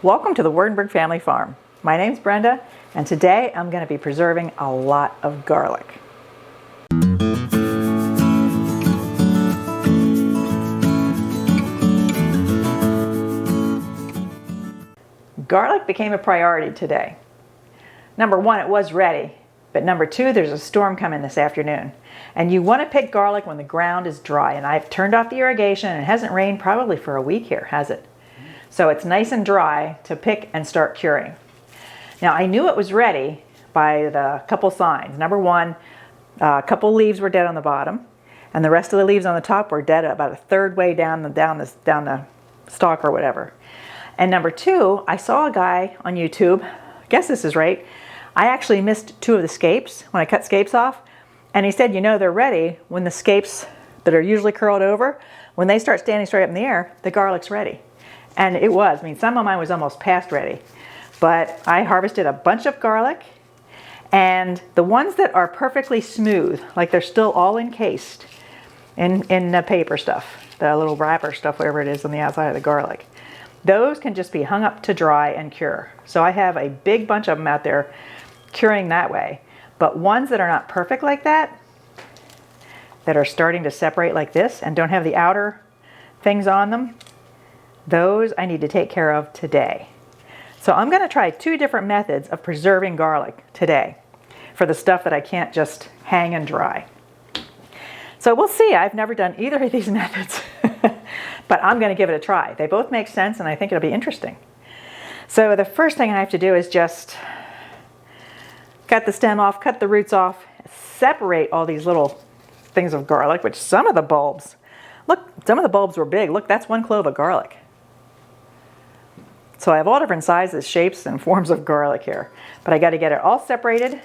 Welcome to the Wurtenberg Family Farm. My name's Brenda, and today I'm going to be preserving a lot of garlic. Garlic became a priority today. Number one, it was ready, but number two, there's a storm coming this afternoon. And you want to pick garlic when the ground is dry, and I've turned off the irrigation and it hasn't rained probably for a week here, has it? So it's nice and dry to pick and start curing. Now I knew it was ready by the couple signs. Number one, a couple leaves were dead on the bottom, and the rest of the leaves on the top were dead about a third way down the stalk or whatever. And number two, I saw a guy on YouTube, I guess this is right, I actually missed two of the scapes when I cut scapes off, and he said, you know, they're ready when the scapes that are usually curled over, when they start standing straight up in the air, the garlic's ready. And it was. I mean, some of mine was almost past ready. But I harvested a bunch of garlic, and the ones that are perfectly smooth, like they're still all encased in the paper stuff, the little wrapper stuff, whatever it is on the outside of the garlic, those can just be hung up to dry and cure. So I have a big bunch of them out there curing that way. But ones that are not perfect like that are starting to separate like this and don't have the outer things on them, those I need to take care of today. So I'm going to try two different methods of preserving garlic today for the stuff that I can't just hang and dry. So we'll see. I've never done either of these methods, but I'm going to give it a try. They both make sense, and I think it'll be interesting. So the first thing I have to do is just cut the stem off, cut the roots off, separate all these little things of garlic, which some of the bulbs, look, some of the bulbs were big. Look, that's one clove of garlic. So I have all different sizes, shapes, and forms of garlic here. But I got to get it all separated,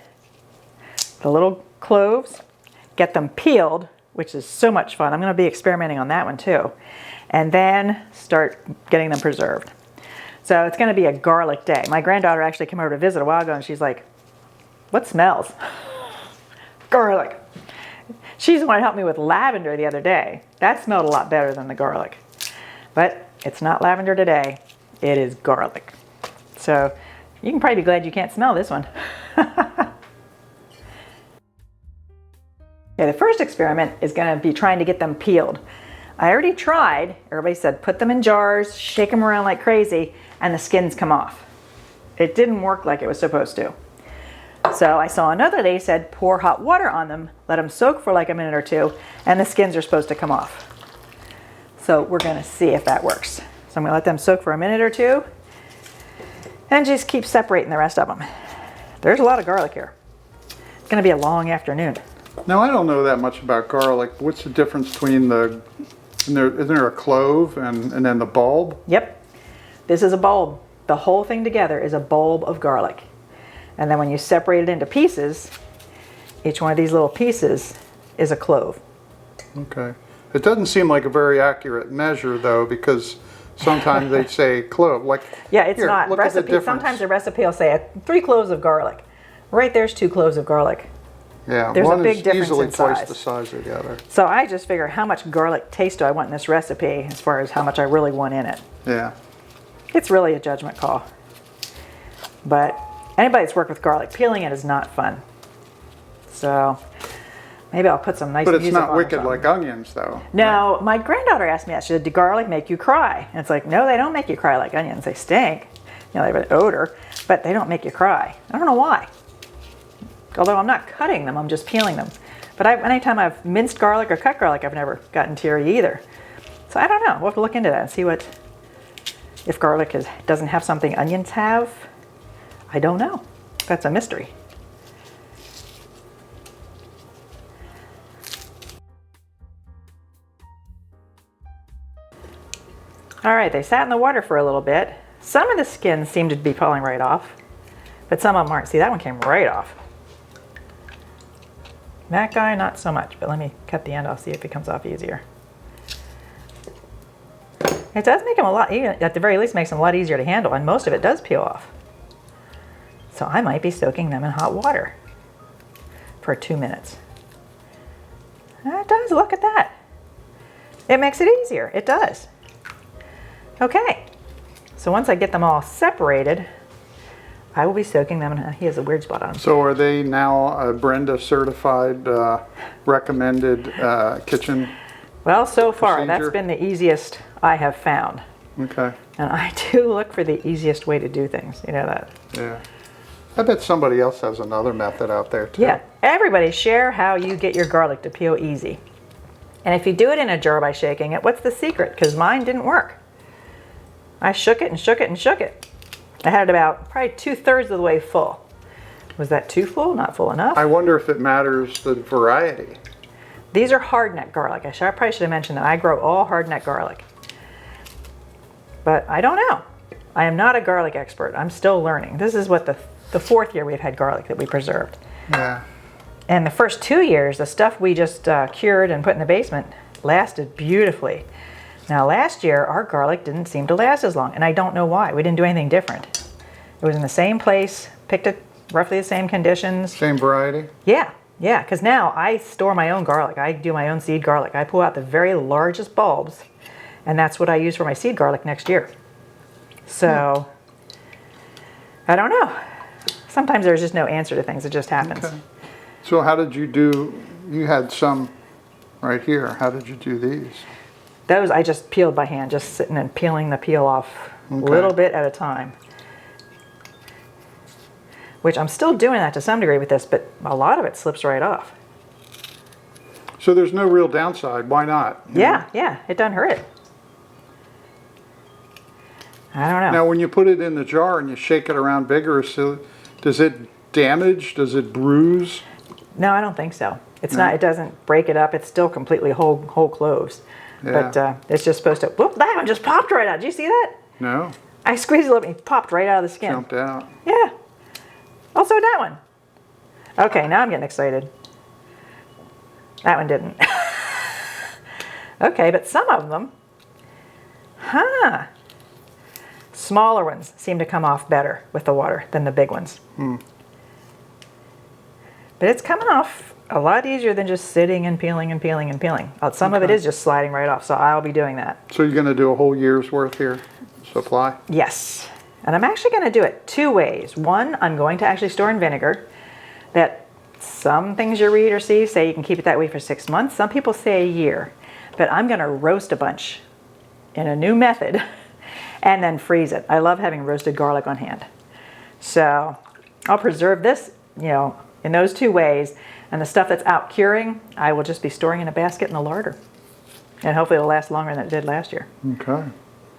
the little cloves, get them peeled, which is so much fun. I'm going to be experimenting on that one too. And then start getting them preserved. So it's going to be a garlic day. My granddaughter actually came over to visit a while ago, and she's like, what smells? Garlic. She's the one who helped me with lavender the other day. That smelled a lot better than the garlic. But it's not lavender today. It is garlic. So you can probably be glad you can't smell this one. Yeah, the first experiment is going to be trying to get them peeled. I already tried. Everybody said put them in jars, shake them around like crazy, and the skins come off. It didn't work like it was supposed to. So I saw another lady said pour hot water on them, let them soak for like a minute or two, and the skins are supposed to come off. So we're going to see if that works. So I'm going to let them soak for a minute or two and just keep separating the rest of them. There's a lot of garlic here. It's going to be a long afternoon. Now, I don't know that much about garlic. What's the difference between isn't there a clove and then the bulb? Yep. This is a bulb. The whole thing together is a bulb of garlic. And then when you separate it into pieces, each one of these little pieces is a clove. Okay. It doesn't seem like a very accurate measure, though, because sometimes they say clove. Like, yeah, it's here, not. Look at the difference. Sometimes the recipe will say 3 cloves of garlic. Right there's 2 cloves of garlic. Yeah, there's one a big is difference easily in twice size. the size of the other. So I just figure how much garlic taste do I want in this recipe as far as how much I really want in it. Yeah. It's really a judgment call. But anybody that's worked with garlic, peeling it is not fun. So maybe I'll put some nice music on. But it's not wicked like onions, though. No, my granddaughter asked me that. She said, "Did garlic make you cry?" And it's like, no, they don't make you cry like onions. They stink. You know, they have an odor, but they don't make you cry. I don't know why. Although I'm not cutting them, I'm just peeling them. But anytime I've minced garlic or cut garlic, I've never gotten teary either. So I don't know. We'll have to look into that and see if garlic doesn't have something onions have. I don't know. That's a mystery. All right, they sat in the water for a little bit. Some of the skins seem to be falling right off, but some of them aren't. See, that one came right off. That guy, not so much, but let me cut the end off, see if it comes off easier. It does make them at the very least, makes them a lot easier to handle, and most of it does peel off. So I might be soaking them in hot water for 2 minutes. It does, look at that. It makes it easier, it does. Okay, So once I get them all separated, I will be soaking them. He has a weird spot on him. So are they now Brenda certified, recommended kitchen? Well, so far, procedure? that's been the easiest I have found. Okay. And I do look for the easiest way to do things. You know that? Yeah. I bet somebody else has another method out there too. Yeah. Everybody share how you get your garlic to peel easy. And if you do it in a jar by shaking it, what's the secret? Because mine didn't work. I shook it and shook it and shook it. I had it about probably 2/3 of the way full. Was that too full? Not full enough? I wonder if it matters the variety. These are hardneck garlic. I probably should have mentioned that. I grow all hardneck garlic. But I don't know. I am not a garlic expert. I'm still learning. This is what the 4th year we've had garlic that we preserved. Yeah. And the first 2 years, the stuff we just cured and put in the basement lasted beautifully. Now last year, our garlic didn't seem to last as long, and I don't know why. We didn't do anything different. It was in the same place, picked it roughly the same conditions. Same variety? Yeah, because now I store my own garlic. I do my own seed garlic. I pull out the very largest bulbs, and that's what I use for my seed garlic next year. So, I don't know. Sometimes there's just no answer to things. It just happens. Okay. So how did you do, you had some right here. How did you do these? Those I just peeled by hand, just sitting and peeling the peel off a little bit at a time. Which I'm still doing that to some degree with this, but a lot of it slips right off. So there's no real downside. Why not? Yeah, it doesn't hurt it. I don't know. Now when you put it in the jar and you shake it around vigorously, does it damage? Does it bruise? No, I don't think so. It's not. It doesn't break it up. It's still completely whole cloves. Yeah. But it's just supposed to. Whoop! That one just popped right out. Did you see that? No. I squeezed it a little bit. It popped right out of the skin. Jumped out. Yeah. Also that one. Okay, now I'm getting excited. That one didn't. Okay, but some of them, smaller ones seem to come off better with the water than the big ones. But it's coming off a lot easier than just sitting and peeling and peeling and peeling. Some of it is just sliding right off, so I'll be doing that. So you're going to do a whole year's worth here, supply? Yes. And I'm actually going to do it 2 ways. One, I'm going to actually store in vinegar. That some things you read or see say you can keep it that way for 6 months. Some people say a year. But I'm going to roast a bunch in a new method and then freeze it. I love having roasted garlic on hand. So I'll preserve this, in those 2 ways. And the stuff that's out curing, I will just be storing in a basket in the larder. And hopefully it'll last longer than it did last year. Okay.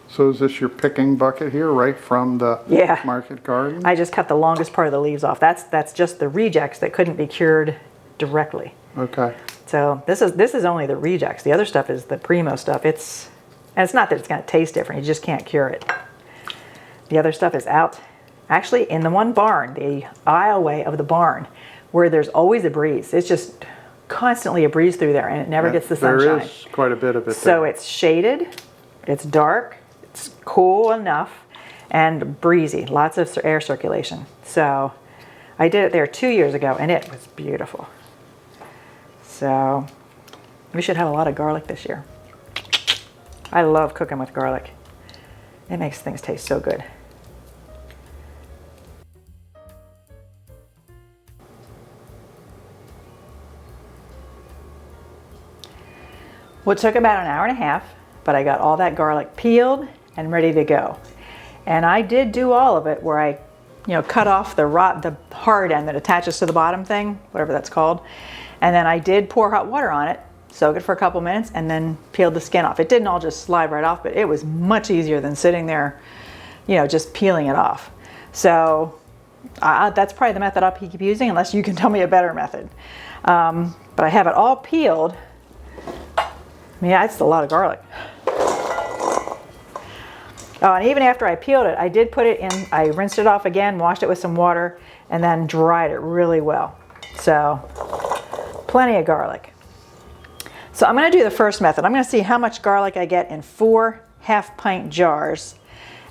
So is this your picking bucket here, right from the market garden? I just cut the longest part of the leaves off. That's just the rejects that couldn't be cured directly. Okay. So this is only the rejects. The other stuff is the primo stuff. And it's not that it's going to taste different. You just can't cure it. The other stuff is out, actually in the one barn, the aisleway of the barn, where there's always a breeze. It's just constantly a breeze through there, and it never gets the sunshine. There is quite a bit of it So there. it's shaded, it's dark, it's cool enough, and breezy. Lots of air circulation. So I did it there 2 years ago, and it was beautiful. So we should have a lot of garlic this year. I love cooking with garlic. It makes things taste so good. Well, it took about an hour and a half, but I got all that garlic peeled and ready to go. And I did do all of it where I, cut off the hard end that attaches to the bottom thing, whatever that's called. And then I did pour hot water on it, soak it for a couple minutes, and then peeled the skin off. It didn't all just slide right off, but it was much easier than sitting there, just peeling it off. So that's probably the method I'll keep using, unless you can tell me a better method. But I have it all peeled. Yeah, it's a lot of garlic. Oh, and even after I peeled it, I did put it in, I rinsed it off again, washed it with some water, and then dried it really well. So, plenty of garlic. So I'm going to do the first method. I'm going to see how much garlic I get in 4 half-pint jars,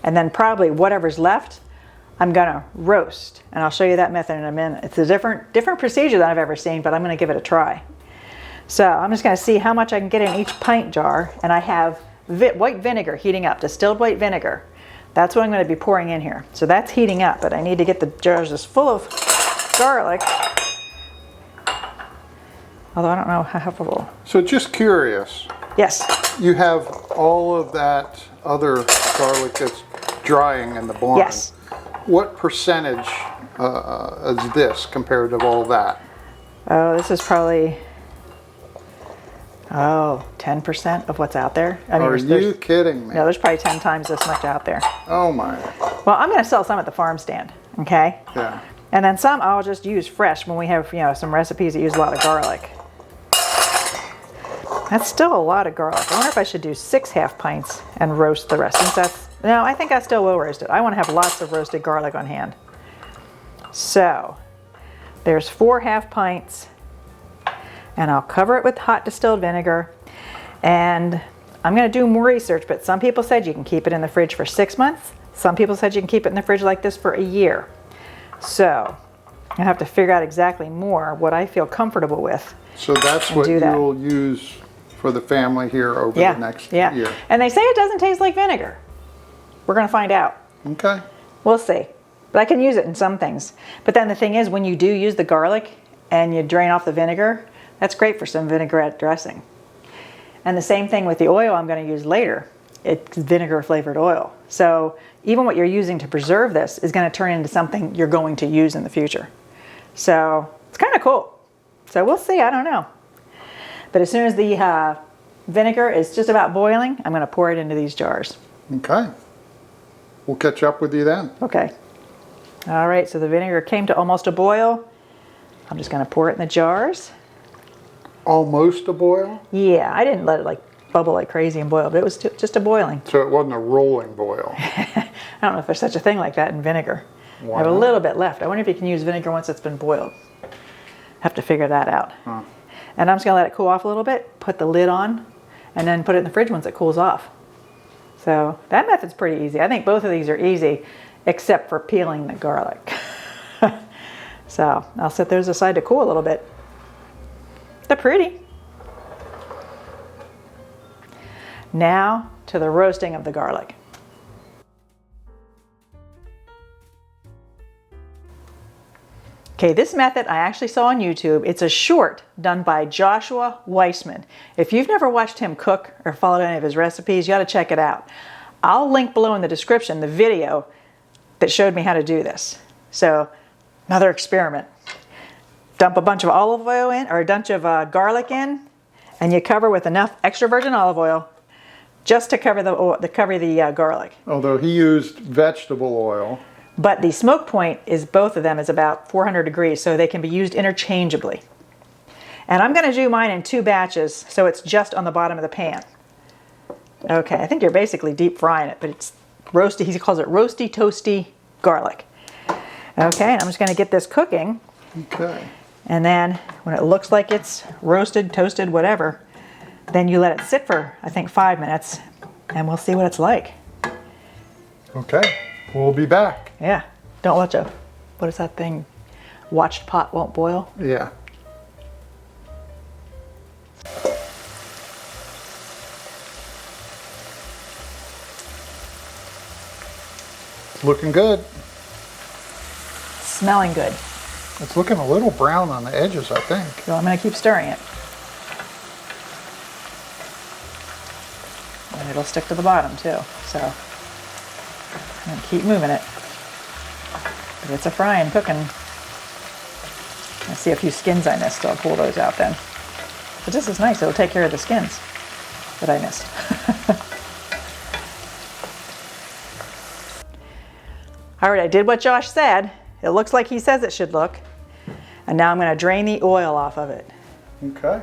and then probably whatever's left, I'm going to roast. And I'll show you that method in a minute. It's a different procedure than I've ever seen, but I'm going to give it a try. So I'm just going to see how much I can get in each pint jar, and I have white vinegar heating up, distilled white vinegar. That's what I'm going to be pouring in here. So that's heating up, but I need to get the jars just full of garlic. Although I don't know how full. So just curious, Yes. you have all of that other garlic that's drying in the barn. Yes. What percentage is this compared to all that? Oh, this is probably, 10% of what's out there. I mean, Are you kidding me? No, there's probably 10 times this much out there. Oh my. Well, I'm going to sell some at the farm stand, okay? Yeah. And then some I'll just use fresh when we have, some recipes that use a lot of garlic. That's still a lot of garlic. I wonder if I should do 6 half pints and roast the rest. No, I think I still will roast it. I want to have lots of roasted garlic on hand. So, there's 4 half pints, and I'll cover it with hot distilled vinegar. And I'm going to do more research, but some people said you can keep it in the fridge for 6 months. Some people said you can keep it in the fridge like this for a year. So, I have to figure out exactly more what I feel comfortable with. So that's what you'll use for the family here over the next year. And they say it doesn't taste like vinegar. We're going to find out. Okay. We'll see. But I can use it in some things. But then the thing is, when you do use the garlic and you drain off the vinegar, that's great for some vinaigrette dressing. And the same thing with the oil I'm going to use later. It's vinegar flavored oil. So even what you're using to preserve this is going to turn into something you're going to use in the future. So it's kind of cool. So we'll see. I don't know. But as soon as the vinegar is just about boiling, I'm going to pour it into these jars. Okay. We'll catch up with you then. Okay. All right, so the vinegar came to almost a boil. I'm just going to pour it in the jars. Almost a boil? Yeah, I didn't let it bubble like crazy and boil, but it was just a boiling. So it wasn't a rolling boil? I don't know if there's such a thing like that in vinegar. Why I have a not? little bit left. I wonder if you can use vinegar once it's been boiled. Have to figure that out. Huh. And I'm just going to let it cool off a little bit, put the lid on, and then put it in the fridge once it cools off. So that method's pretty easy. I think both of these are easy, except for peeling the garlic. So I'll set those aside to cool a little bit. They're pretty. Now to the roasting of the garlic. Okay, this method I actually saw on YouTube. It's a short done by Joshua Weissman. If you've never watched him cook or followed any of his recipes, you ought to check it out. I'll link below in the description the video that showed me how to do this. So, another experiment. Dump a bunch of olive oil in, or a bunch of garlic in, and you cover with enough extra virgin olive oil just to cover the garlic. Although he used vegetable oil. But the smoke point is both of them is about 400 degrees, so they can be used interchangeably. And I'm going to do mine in 2 batches, so it's just on the bottom of the pan. Okay, I think you're basically deep frying it, but it's roasty. He calls it roasty, toasty garlic. Okay, and I'm just going to get this cooking. Okay. And then when it looks like it's roasted, toasted, whatever, then you let it sit for, I think, 5 minutes, and we'll see what it's like. Okay, we'll be back. Yeah, don't watch what is that thing? Watched pot won't boil? Yeah. Looking good. Smelling good. It's looking a little brown on the edges, I think. So I'm going to keep stirring it. And it'll stick to the bottom too. So I'm going to keep moving it. But it's a frying, cooking. I see a few skins I missed, so I'll pull those out then. But this is nice. It'll take care of the skins that I missed. All right, I did what Josh said. It looks like he says it should look. And now I'm going to drain the oil off of it. Okay.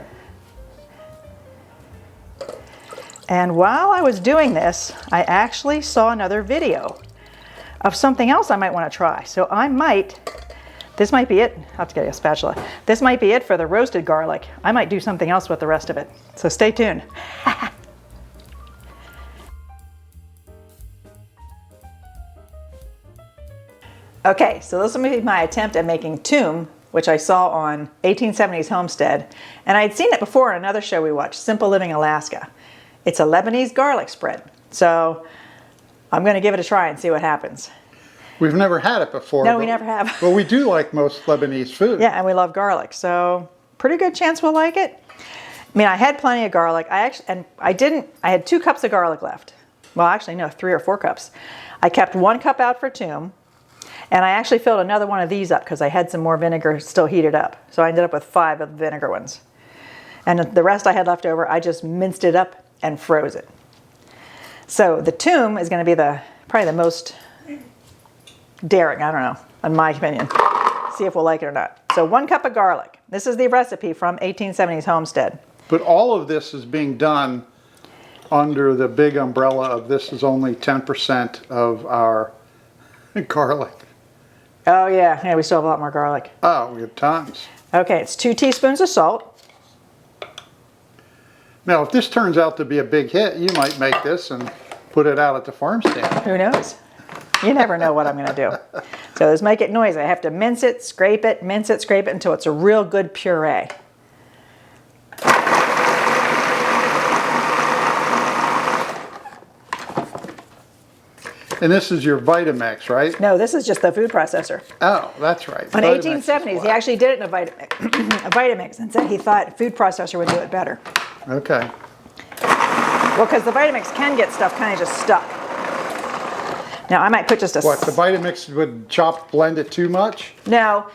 And while I was doing this, I actually saw another video of something else I might want to try. So this might be it. I'll have to get a spatula. This might be it for the roasted garlic. I might do something else with the rest of it. So stay tuned. Okay, so this will be my attempt at making Toum, which I saw on 1870s Homestead. And I had seen it before on another show we watched, Simple Living Alaska. It's a Lebanese garlic spread. So I'm going to give it a try and see what happens. We've never had it before. No, we never have. But we do like most Lebanese food. Yeah, and we love garlic, so pretty good chance we'll like it. I mean, I had plenty of garlic. I had 2 cups of garlic left. Well, actually, no, 3 or 4 cups. I kept 1 cup out for Toum, and I actually filled another one of these up because I had some more vinegar still heated up. So I ended up with 5 of the vinegar ones. And the rest I had left over, I just minced it up and froze it. So the Toum is going to be probably the most daring, I don't know, in my opinion. See if we'll like it or not. So 1 cup of garlic. This is the recipe from 1870s Homestead. But all of this is being done under the big umbrella of this is only 10% of our garlic. Oh yeah, yeah, we still have a lot more garlic. Oh, we have tons. Okay, it's 2 teaspoons of salt. Now, if this turns out to be a big hit, you might make this and put it out at the farm stand. Who knows? You never know what I'm going to do. So let's make it noisy. I have to mince it, scrape it, until it's a real good puree. And this is your Vitamix, right? No, this is just the food processor. Oh, that's right. In 1870s, he actually did it in a Vitamix and said he thought food processor would do it better. Okay. Well, because the Vitamix can get stuff kind of just stuck. Now, I might put just a... What, the Vitamix would blend it too much? No,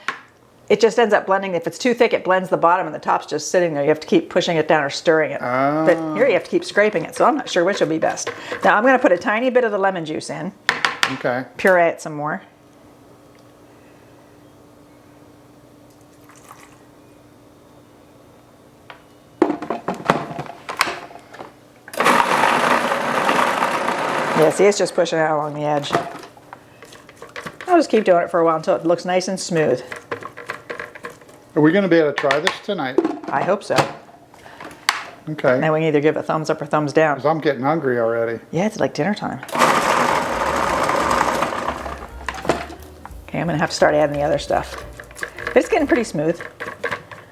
it just ends up blending. If it's too thick, it blends the bottom and the top's just sitting there. You have to keep pushing it down or stirring it. But here you have to keep scraping it, so I'm not sure which will be best. Now, I'm going to put a tiny bit of the lemon juice in. Okay. Puree it some more. Yeah, see, it's just pushing out along the edge. I'll just keep doing it for a while until it looks nice and smooth. Are we going to be able to try this tonight? I hope so. Okay. Now we can either give it a thumbs up or thumbs down. 'Cause I'm getting hungry already. Yeah, it's like dinner time. Okay, I'm going to have to start adding the other stuff. But it's getting pretty smooth.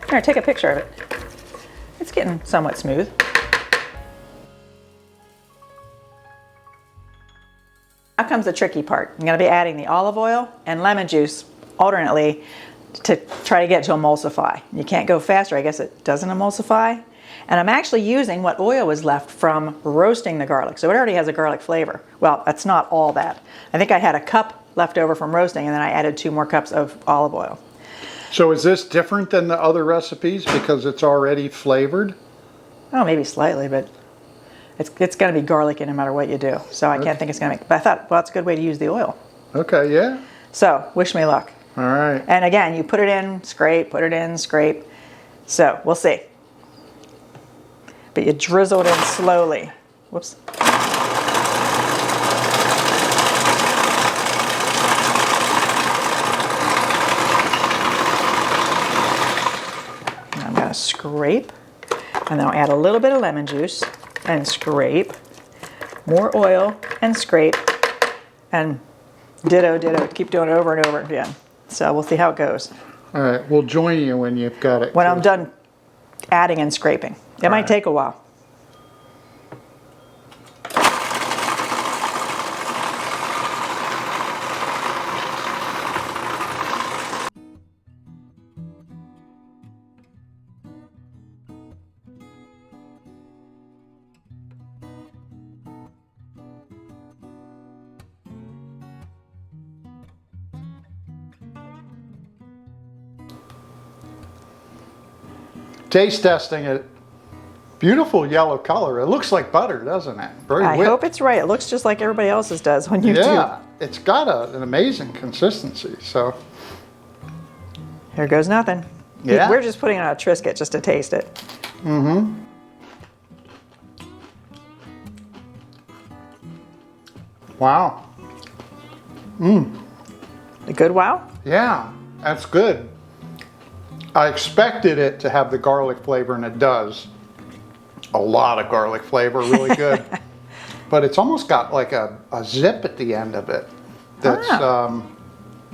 Here, take a picture of it. It's getting somewhat smooth. Now comes the tricky part. I'm going to be adding the olive oil and lemon juice alternately to try to get it to emulsify. You can't go faster. I guess it doesn't emulsify. And I'm actually using what oil was left from roasting the garlic. So it already has a garlic flavor. Well, that's not all that. I think I had a cup left over from roasting and then I added 2 more cups of olive oil. So is this different than the other recipes because it's already flavored? Oh, maybe slightly, but it's going to be garlicky no matter what you do. So I can't think it's going to make... But I thought, well, it's a good way to use the oil. Okay, yeah. So, wish me luck. All right. And again, you put it in, scrape, put it in, scrape. So, we'll see. But you drizzle it in slowly. Whoops. I'm going to scrape, and then I'll add a little bit of lemon juice, and scrape, more oil, and scrape, and ditto, ditto. Keep doing it over and over again. So we'll see how it goes. All right, we'll join you when you've got it. When I'm done adding and scraping. It might take a while. Taste testing it. Beautiful yellow color. It looks like butter, doesn't it? Very I whipped. hope it's right. It looks just like everybody else's does when you do. Yeah, it's got an amazing consistency. So Here goes nothing. Yeah. We're just putting it on a Triscuit just to taste it. Mm-hmm. Wow. A good wow? Yeah, that's good. I expected it to have the garlic flavor, and it does. A lot of garlic flavor, really good. But it's almost got like a zip at the end of it that's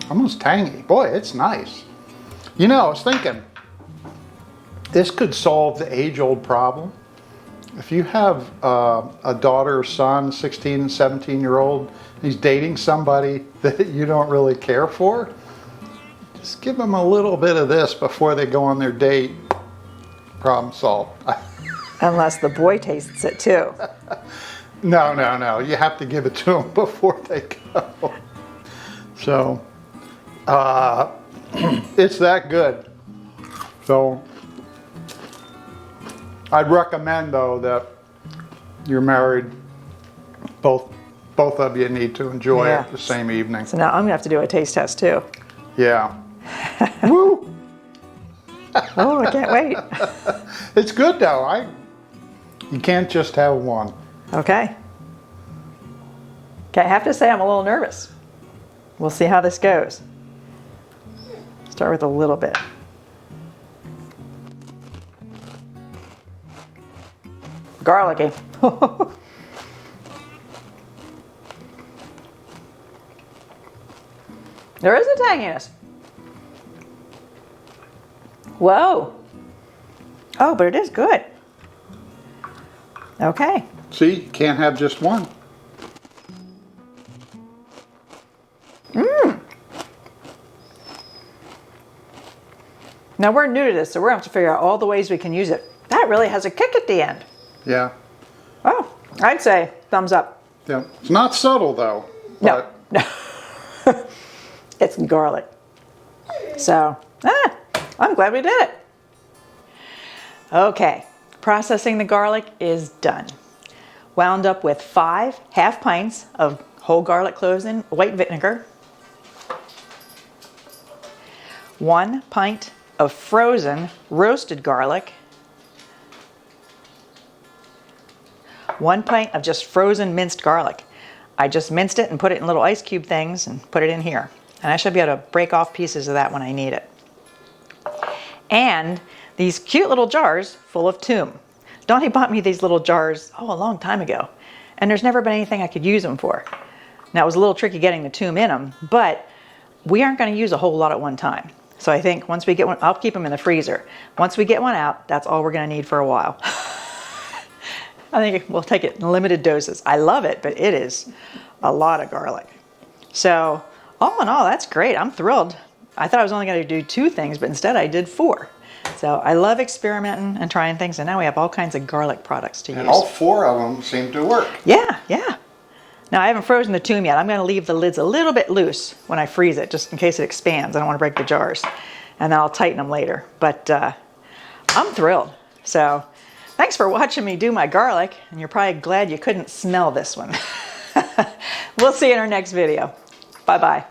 almost tangy. Boy, it's nice. You know, I was thinking, this could solve the age-old problem if you have a daughter or son, 16 and 17-year-old, he's dating somebody that you don't really care for, just give them a little bit of this before they go on their date. Problem solved. Unless the boy tastes it too. No. You have to give it to them before they go. So, it's that good. So, I'd recommend though that you're married, both of you need to enjoy it the same evening. So now I'm gonna have to do a taste test too. Yeah. Woo! Oh, I can't wait. It's good though. You can't just have one. Okay. Okay, I have to say I'm a little nervous. We'll see how this goes. Start with a little bit. Garlicky. There is a tanginess. Whoa. Oh, but it is good. Okay. See, you can't have just one. Now we're new to this, so we're going to have to figure out all the ways we can use it. That really has a kick at the end. Yeah. Oh, I'd say thumbs up. Yeah. It's not subtle though. No. It's garlic. So, I'm glad we did it. Okay, processing the garlic is done. Wound up with 5 half pints of whole garlic cloves in white vinegar, 1 pint of frozen roasted garlic, 1 pint of just frozen minced garlic. I just minced it and put it in little ice cube things and put it in here. And I should be able to break off pieces of that when I need it. And these cute little jars full of Toum. Donnie bought me these little jars, a long time ago. And there's never been anything I could use them for. Now it was a little tricky getting the Toum in them, but we aren't gonna use a whole lot at one time. So I think once we get one, I'll keep them in the freezer. Once we get one out, that's all we're gonna need for a while. I think we'll take it in limited doses. I love it, but it is a lot of garlic. So all in all, that's great. I'm thrilled. I thought I was only gonna do 2 things, but instead I did 4. So I love experimenting and trying things, and now we have all kinds of garlic products to use. And all 4 of them seem to work. Yeah. Now I haven't frozen the Toum yet. I'm gonna leave the lids a little bit loose when I freeze it, just in case it expands. I don't wanna break the jars. And then I'll tighten them later. But I'm thrilled. So thanks for watching me do my garlic, and you're probably glad you couldn't smell this one. We'll see you in our next video. Bye-bye.